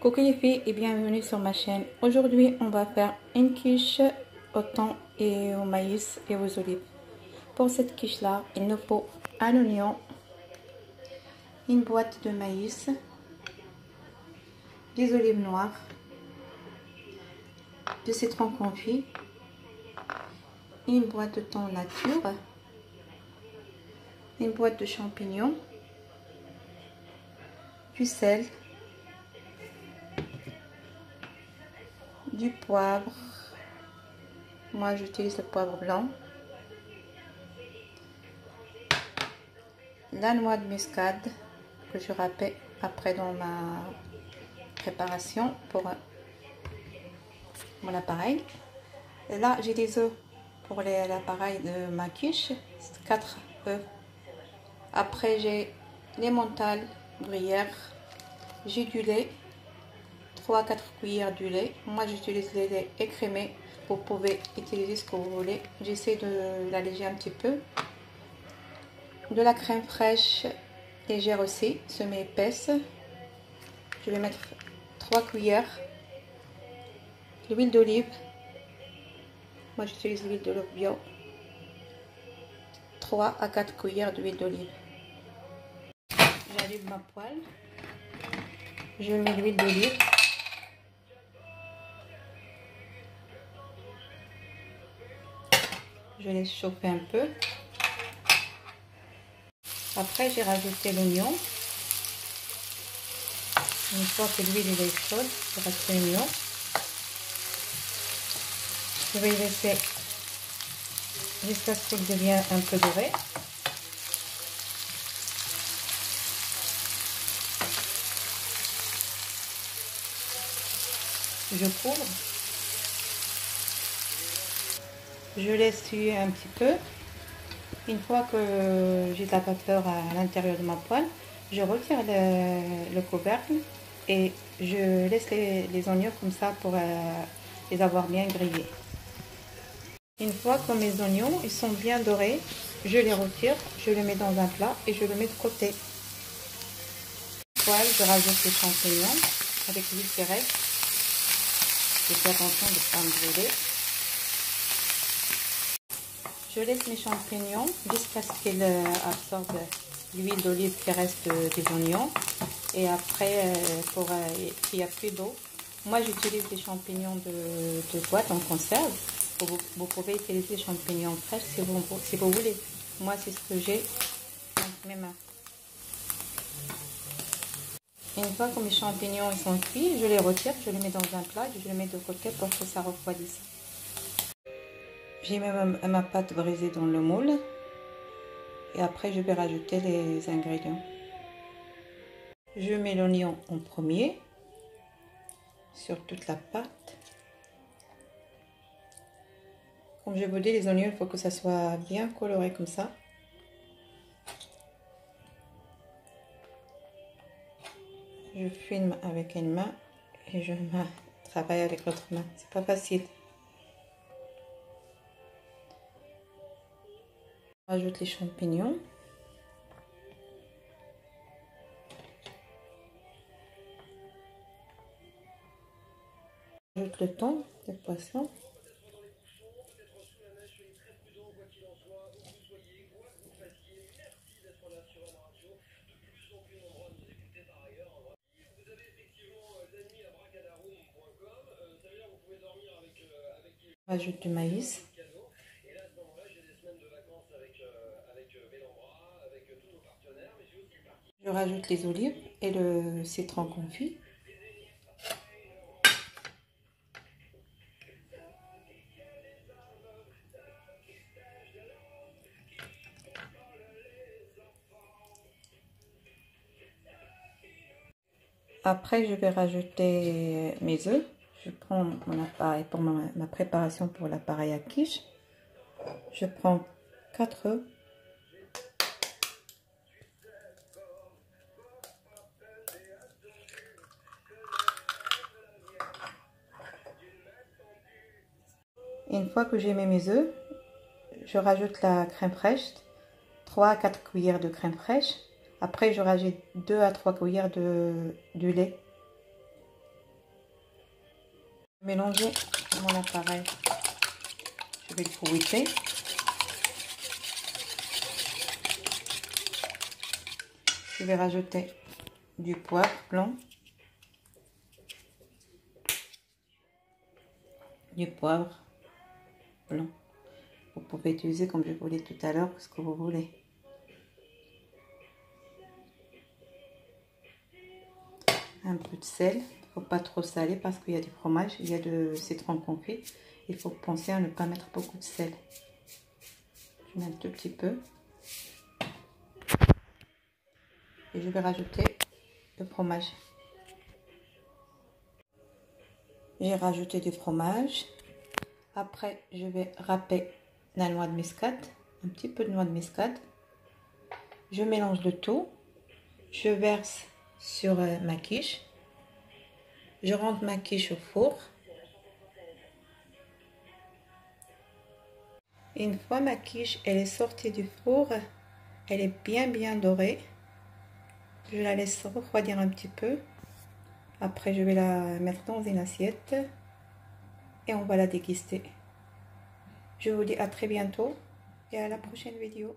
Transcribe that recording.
Coucou les filles et bienvenue sur ma chaîne. Aujourd'hui on va faire une quiche au thon et au maïs et aux olives. Pour cette quiche là il nous faut un oignon, une boîte de maïs, des olives noires, du citron confit, une boîte de thon nature, une boîte de champignons, du sel, du poivre, moi j'utilise le poivre blanc, la noix de muscade que je râpais après dans ma préparation pour mon appareil. Et là j'ai des œufs pour l'appareil de ma quiche, 4 œufs. Après j'ai les mentales gruyère, j'ai du lait, 3 à 4 cuillères du lait. Moi j'utilise le lait écrémé, vous pouvez utiliser ce que vous voulez. J'essaie de l'alléger un petit peu. De la crème fraîche légère aussi, semi-épaisse. Je vais mettre 3 cuillères. L'huile d'olive. Moi j'utilise l'huile d'olive bio. 3 à 4 cuillères d'huile d'olive. J'allume ma poêle. Je mets l'huile d'olive. Je laisse chauffer un peu. Après, j'ai rajouté l'oignon. Une fois que l'huile est chaude, je rajoute l'oignon. Je vais laisser jusqu'à ce qu'il devienne un peu doré. Je couvre. Je laisse cuire un petit peu. Une fois que j'ai de la vapeur à l'intérieur de ma poêle, je retire le couvercle et je laisse les oignons comme ça pour les avoir bien grillés. Une fois que mes oignons ils sont bien dorés, je les retire, je les mets dans un plat et je le mets de côté. Poêle, je rajoute les champignons avec l'huile qui reste. Je fais attention de ne pas me brûler. Je laisse mes champignons jusqu'à ce qu'ils absorbent l'huile d'olive qui reste des oignons. Et après, s'il n'y a plus d'eau, moi j'utilise des champignons de boîte en conserve. Vous pouvez utiliser des champignons fraîches si vous voulez. Moi c'est ce que j'ai entre mes mains. Une fois que mes champignons sont cuits, je les retire, je les mets dans un plat et je les mets de côté pour que ça refroidisse. J'ai mis ma pâte brisée dans le moule et après je vais rajouter les ingrédients. Je mets l'oignon en premier sur toute la pâte. Comme je vous dis, les oignons, il faut que ça soit bien coloré comme ça. Je filme avec une main et je travaille avec l'autre main. C'est pas facile. Rajoute les champignons. Rajoute le thon, le poisson. Rajoute du maïs. Je rajoute les olives et le citron confit. Après, je vais rajouter mes œufs. Je prends mon appareil pour ma préparation pour l'appareil à quiche. Je prends 4 œufs. Une fois que j'ai mis mes œufs, je rajoute la crème fraîche, 3 à 4 cuillères de crème fraîche. Après, je rajoute 2 à 3 cuillères du lait. Mélanger mon appareil. Je vais le fouetter. Je vais rajouter du poivre blanc, du poivre blanc. Vous pouvez utiliser, comme je vous l'ai dit tout à l'heure, ce que vous voulez. Un peu de sel. Il ne faut pas trop saler parce qu'il y a du fromage, il y a de citron confit. Il faut penser à ne pas mettre beaucoup de sel. Je mets un tout petit peu. Et je vais rajouter le fromage. J'ai rajouté du fromage. Après, je vais râper la noix de muscade, un petit peu de noix de muscade. Je mélange le tout. Je verse sur ma quiche. Je rentre ma quiche au four. Et une fois ma quiche elle est sortie du four, elle est bien dorée. Je la laisse refroidir un petit peu. Après, je vais la mettre dans une assiette et on va la déguster. Je vous dis à très bientôt et à la prochaine vidéo.